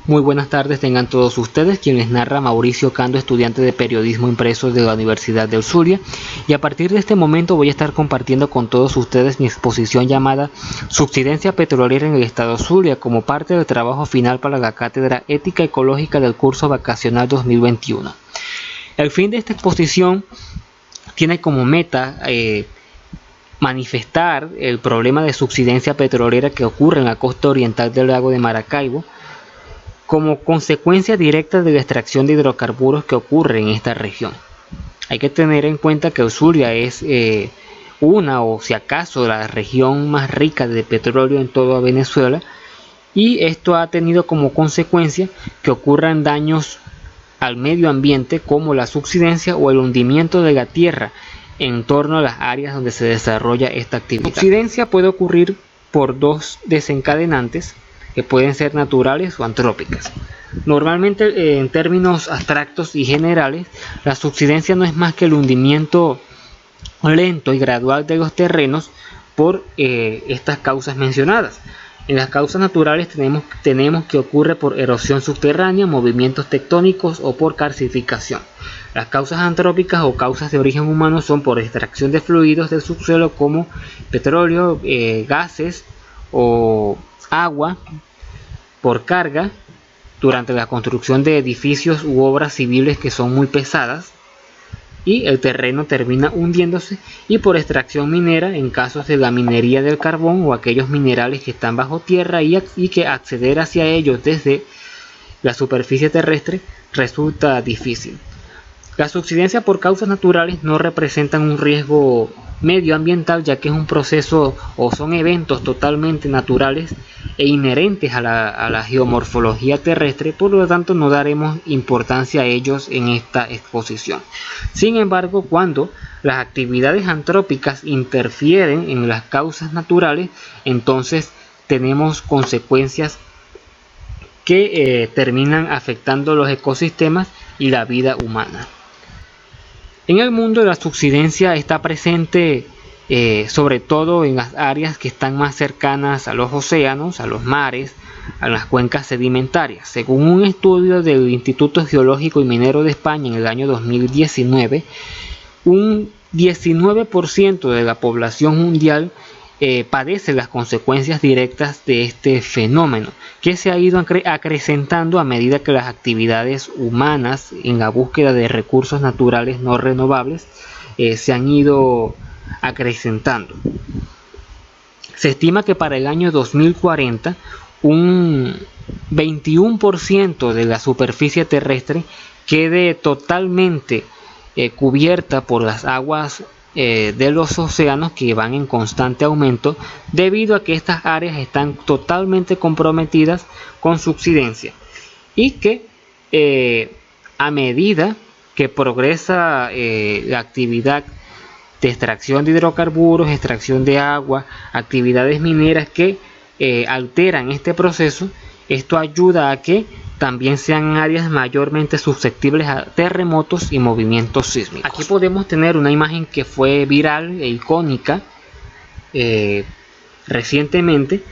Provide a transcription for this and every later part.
Muy buenas tardes tengan todos ustedes, quien les narra Mauricio Cando, estudiante de periodismo impreso de la Universidad del Zulia, y a partir de este momento voy a estar compartiendo con todos ustedes mi exposición llamada Subsidencia petrolera en el estado Zulia, como parte del trabajo final para la cátedra Ética Ecológica del curso vacacional 2021. El fin de esta exposición tiene como meta manifestar el problema de subsidencia petrolera que ocurre en la costa oriental del lago de Maracaibo, como consecuencia directa de la extracción de hidrocarburos que ocurre en esta región. Hay que tener en cuenta que el Zulia es una, o si acaso, la región más rica de petróleo en toda Venezuela, y esto ha tenido como consecuencia que ocurran daños al medio ambiente como la subsidencia o el hundimiento de la tierra en torno a las áreas donde se desarrolla esta actividad. La subsidencia puede ocurrir por dos desencadenantes, que pueden ser naturales o antrópicas. Normalmente, en términos abstractos y generales, la subsidencia no es más que el hundimiento lento y gradual de los terrenos por estas causas mencionadas. En las causas naturales tenemos que ocurre por erosión subterránea, movimientos tectónicos o por calcificación. Las causas antrópicas o causas de origen humano son por extracción de fluidos del subsuelo como petróleo, gases o agua, por carga durante la construcción de edificios u obras civiles que son muy pesadas y el terreno termina hundiéndose, y por extracción minera en casos de la minería del carbón o aquellos minerales que están bajo tierra y que acceder hacia ellos desde la superficie terrestre resulta difícil. La subsidencia por causas naturales no representan un riesgo medioambiental, ya que es un proceso o son eventos totalmente naturales e inherentes a la geomorfología terrestre, por lo tanto no daremos importancia a ellos en esta exposición. Sin embargo, cuando las actividades antrópicas interfieren en las causas naturales, entonces tenemos consecuencias que terminan afectando los ecosistemas y la vida humana. En el mundo, la subsidencia está presente sobre todo en las áreas que están más cercanas a los océanos, a los mares, a las cuencas sedimentarias. Según un estudio del Instituto Geológico y Minero de España en el año 2019, un 19% de la población mundial padece las consecuencias directas de este fenómeno, que se ha ido acrecentando a medida que las actividades humanas en la búsqueda de recursos naturales no renovables se han ido acrecentando. Se estima que para el año 2040 un 21% de la superficie terrestre quede totalmente cubierta por las aguas de los océanos, que van en constante aumento debido a que estas áreas están totalmente comprometidas con subsidencia, y que a medida que progresa la actividad de extracción de hidrocarburos, extracción de agua, actividades mineras que alteran este proceso, esto ayuda a que también sean áreas mayormente susceptibles a terremotos y movimientos sísmicos. Aquí podemos tener una imagen que fue viral e icónica recientemente.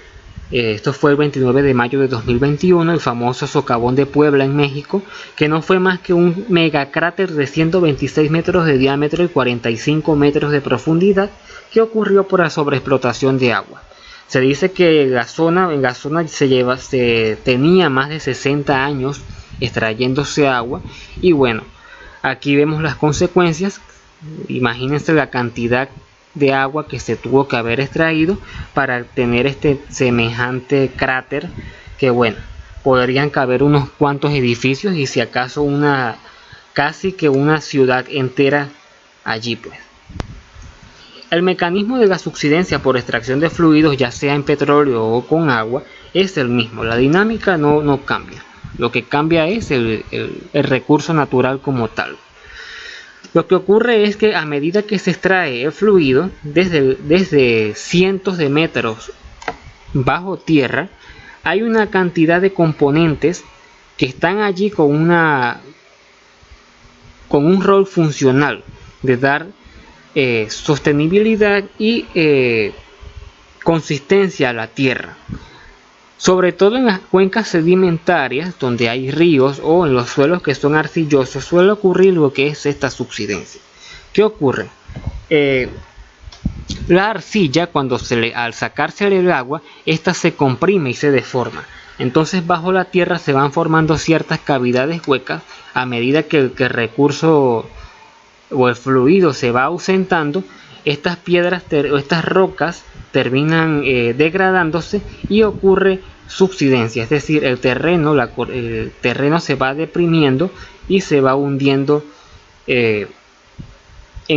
Esto fue el 29 de mayo de 2021, el famoso socavón de Puebla en México, que no fue más que un megacráter de 126 metros de diámetro y 45 metros de profundidad, que ocurrió por la sobreexplotación de agua. Se dice que en la zona se tenía más de 60 años extrayéndose agua, y bueno, aquí vemos las consecuencias. Imagínense la cantidad de agua que se tuvo que haber extraído para tener este semejante cráter, que bueno, podrían caber unos cuantos edificios y si acaso casi que una ciudad entera allí, pues. El mecanismo de la subsidencia por extracción de fluidos, ya sea en petróleo o con agua, es el mismo. La dinámica no cambia. Lo que cambia es el recurso natural como tal. Lo que ocurre es que a medida que se extrae el fluido desde cientos de metros bajo tierra, hay una cantidad de componentes que están allí con un rol funcional de dar sostenibilidad y consistencia a la tierra. Sobre todo en las cuencas sedimentarias donde hay ríos o en los suelos que son arcillosos suele ocurrir lo que es esta subsidencia. ¿Qué ocurre? La arcilla, al sacársele el agua, esta se comprime y se deforma. Entonces bajo la tierra se van formando ciertas cavidades huecas a medida que el recurso o el fluido se va ausentando. Estas piedras o estas rocas terminan degradándose y ocurre subsidencia, es decir, el terreno se va deprimiendo y se va hundiendo en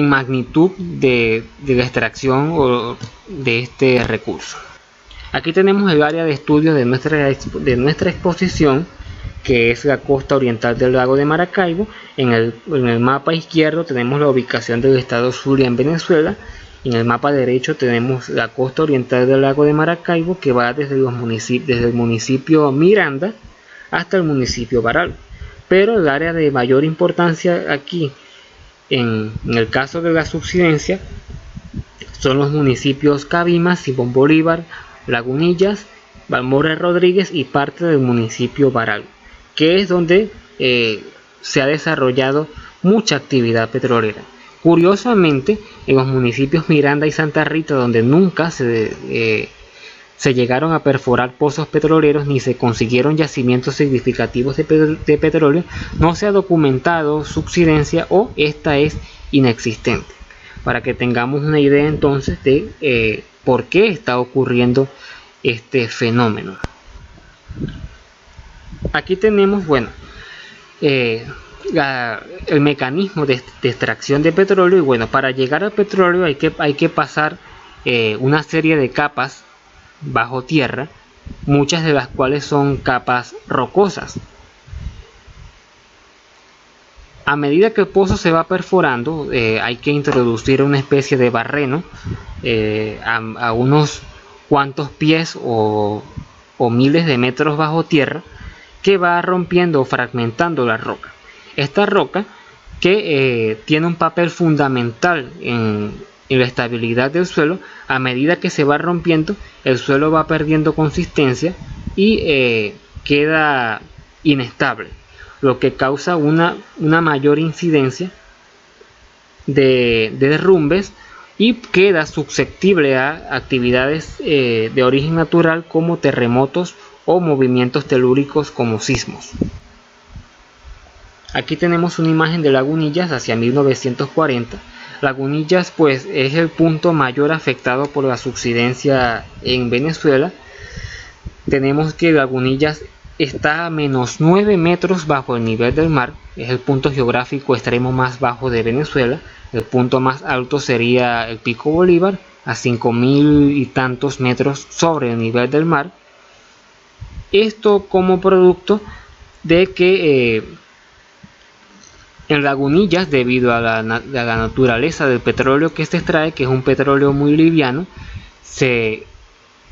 magnitud de la extracción o de este recurso. Aquí tenemos el área de estudio de nuestra exposición, que es la costa oriental del lago de Maracaibo. En el mapa izquierdo tenemos la ubicación del estado Zulia en Venezuela. En el mapa derecho tenemos la costa oriental del lago de Maracaibo, que va desde el municipio Miranda hasta el municipio Baral. Pero el área de mayor importancia aquí, en el caso de la subsidencia, son los municipios Cabimas, Simón Bolívar, Lagunillas, Balmorra Rodríguez y parte del municipio Baral, que es donde se ha desarrollado mucha actividad petrolera. Curiosamente, en los municipios Miranda y Santa Rita, donde nunca se llegaron a perforar pozos petroleros ni se consiguieron yacimientos significativos de petróleo, no se ha documentado subsidencia o esta es inexistente. Para que tengamos una idea entonces de por qué está ocurriendo este fenómeno. Aquí tenemos, el mecanismo de extracción de petróleo. Y bueno, para llegar al petróleo hay que pasar una serie de capas bajo tierra, muchas de las cuales son capas rocosas. A medida que el pozo se va perforando, hay que introducir una especie de barreno a unos cuantos pies o miles de metros bajo tierra, que va rompiendo o fragmentando la roca. Esta roca, que tiene un papel fundamental en la estabilidad del suelo, a medida que se va rompiendo, el suelo va perdiendo consistencia y queda inestable, lo que causa una mayor incidencia de derrumbes y queda susceptible a actividades de origen natural como terremotos o movimientos telúricos como sismos. Aquí tenemos una imagen de Lagunillas hacia 1940. Lagunillas pues es el punto mayor afectado por la subsidencia en Venezuela. Tenemos que Lagunillas está a menos 9 metros bajo el nivel del mar, es el punto geográfico extremo más bajo de Venezuela. El punto más alto sería el Pico Bolívar, a 5000 y tantos metros sobre el nivel del mar. Esto como producto de que en Lagunillas, debido a la naturaleza del petróleo que se extrae, que es un petróleo muy liviano, se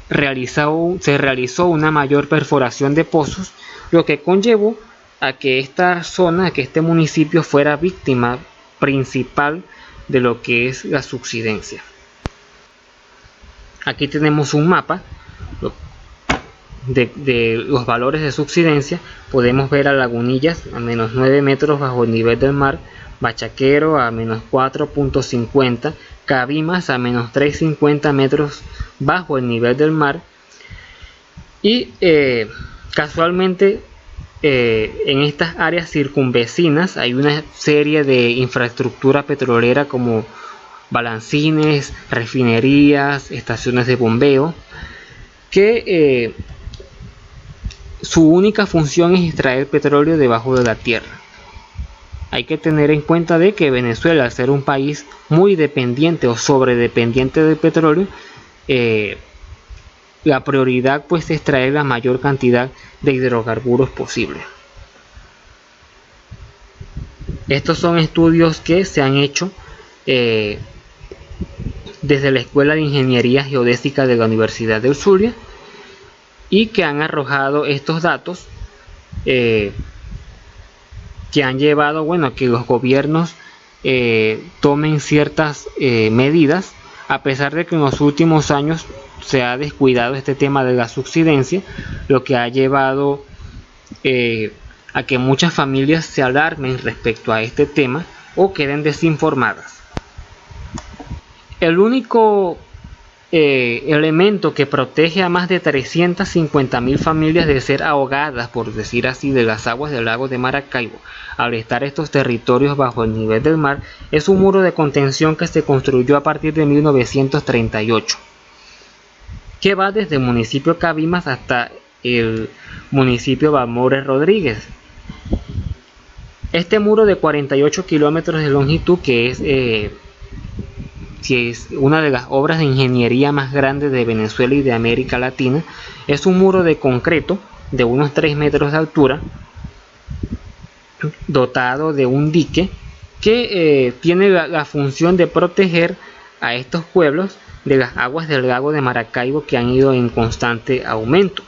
realizó una mayor perforación de pozos, lo que conllevó a que esta zona, a que este municipio fuera víctima principal de lo que es la subsidencia. Aquí tenemos un mapa de los valores de subsidencia. Podemos ver a Lagunillas a menos 9 metros bajo el nivel del mar, Bachaquero a menos 4.50, Cabimas a menos 3.50 metros bajo el nivel del mar, y casualmente en estas áreas circunvecinas hay una serie de infraestructura petrolera como balancines, refinerías, estaciones de bombeo, que su única función es extraer petróleo debajo de la tierra. Hay que tener en cuenta de que Venezuela, al ser un país muy dependiente o sobredependiente del petróleo, la prioridad pues es extraer la mayor cantidad de hidrocarburos posible. Estos son estudios que se han hecho desde la Escuela de Ingeniería Geodésica de la Universidad del Zulia, y que han arrojado estos datos que han llevado a que los gobiernos tomen ciertas medidas, a pesar de que en los últimos años se ha descuidado este tema de la subsidencia. lo que ha llevado a que muchas familias se alarmen respecto a este tema o queden desinformadas. El único elemento que protege a más de 350.000 familias de ser ahogadas, por decir así, de las aguas del lago de Maracaibo al estar estos territorios bajo el nivel del mar, es un muro de contención que se construyó a partir de 1938, que va desde el municipio Cabimas hasta el municipio Balmores Rodríguez. Este muro de 48 kilómetros de longitud, que es una de las obras de ingeniería más grandes de Venezuela y de América Latina, es un muro de concreto de unos 3 metros de altura, dotado de un dique que tiene la función de proteger a estos pueblos de las aguas del lago de Maracaibo, que han ido en constante aumento.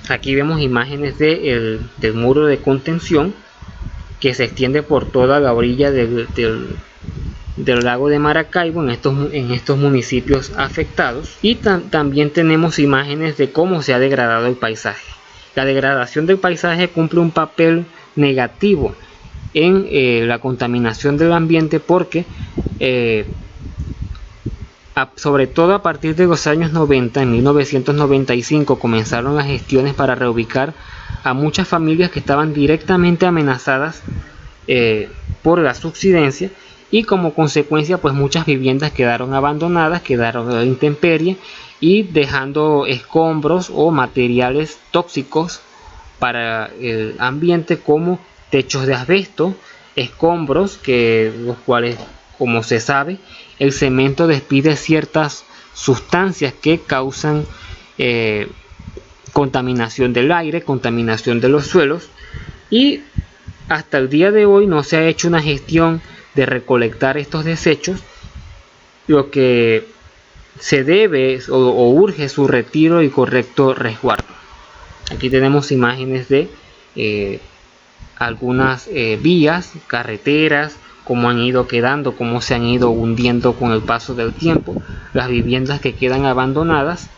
Aquí vemos imágenes del muro de contención que se extiende por toda la orilla del lago de Maracaibo en estos municipios afectados, y también tenemos imágenes de cómo se ha degradado el paisaje. La degradación del paisaje cumple un papel negativo en la contaminación del ambiente, porque sobre todo a partir de los años 90, en 1995, comenzaron las gestiones para reubicar a muchas familias que estaban directamente amenazadas por la subsidencia, y como consecuencia pues muchas viviendas quedaron abandonadas, quedaron a la intemperie y dejando escombros o materiales tóxicos para el ambiente, como techos de asbesto, escombros los cuales, como se sabe, el cemento despide ciertas sustancias que causan contaminación del aire, contaminación de los suelos, y hasta el día de hoy no se ha hecho una gestión de recolectar estos desechos, lo que se debe o urge su retiro y correcto resguardo. Aquí tenemos imágenes de algunas vías, carreteras, cómo han ido quedando, cómo se han ido hundiendo con el paso del tiempo, las viviendas que quedan abandonadas.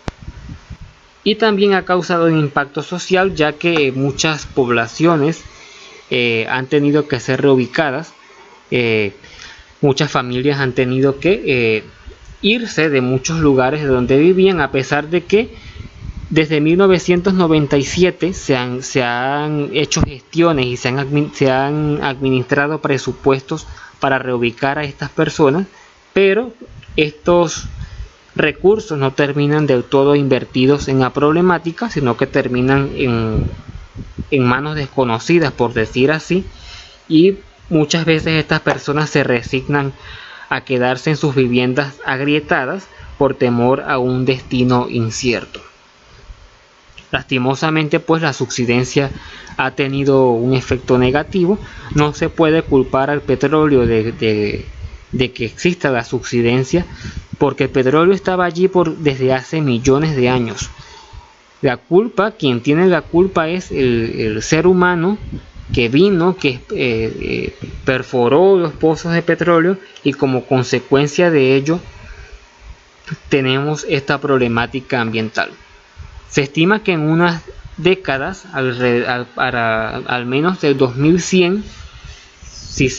Y también ha causado un impacto social, ya que muchas poblaciones han tenido que ser reubicadas. Muchas familias han tenido que irse de muchos lugares de donde vivían, a pesar de que desde 1997 se han hecho gestiones y se han administrado presupuestos para reubicar a estas personas, pero estos recursos no terminan del todo invertidos en la problemática, sino que terminan en manos desconocidas, por decir así, y muchas veces estas personas se resignan a quedarse en sus viviendas agrietadas por temor a un destino incierto. Lastimosamente, pues la subsidencia ha tenido un efecto negativo. No se puede culpar al petróleo de que exista la subsidencia, porque el petróleo estaba allí desde hace millones de años. Quien tiene la culpa es el ser humano que vino, que perforó los pozos de petróleo, y como consecuencia de ello tenemos esta problemática ambiental. Se estima que en unas décadas, al menos del 2100, si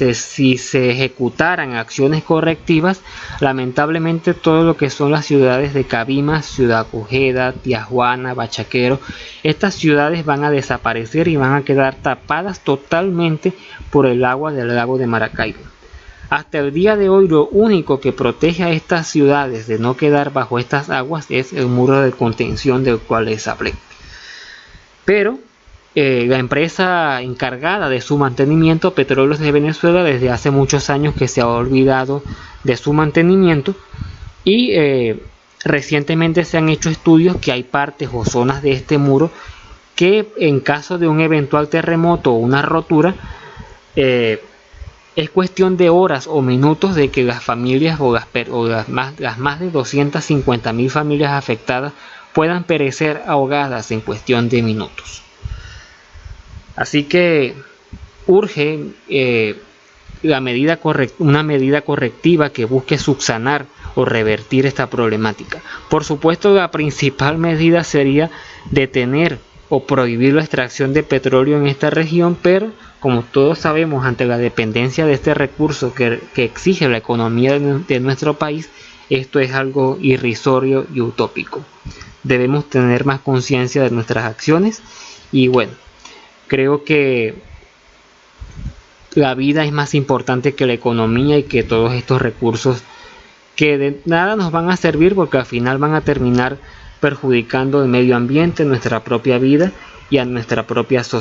se ejecutaran acciones correctivas, lamentablemente todo lo que son las ciudades de Cabimas, Ciudad Ojeda, Tijuana, Bachaquero, estas ciudades van a desaparecer y van a quedar tapadas totalmente por el agua del lago de Maracaibo. Hasta el día de hoy, lo único que protege a estas ciudades de no quedar bajo estas aguas es el muro de contención del cual les hablé. Pero la empresa encargada de su mantenimiento, Petróleos de Venezuela, desde hace muchos años que se ha olvidado de su mantenimiento, y recientemente se han hecho estudios que hay partes o zonas de este muro que, en caso de un eventual terremoto o una rotura, es cuestión de horas o minutos de que las familias o las más de 250.000 familias afectadas puedan perecer ahogadas en cuestión de minutos. Así que urge una medida correctiva que busque subsanar o revertir esta problemática. Por supuesto, la principal medida sería detener o prohibir la extracción de petróleo en esta región, pero como todos sabemos, ante la dependencia de este recurso que exige la economía de nuestro país, esto es algo irrisorio y utópico. Debemos tener más conciencia de nuestras acciones y bueno, creo que la vida es más importante que la economía y que todos estos recursos que de nada nos van a servir, porque al final van a terminar perjudicando el medio ambiente, nuestra propia vida y a nuestra propia sociedad.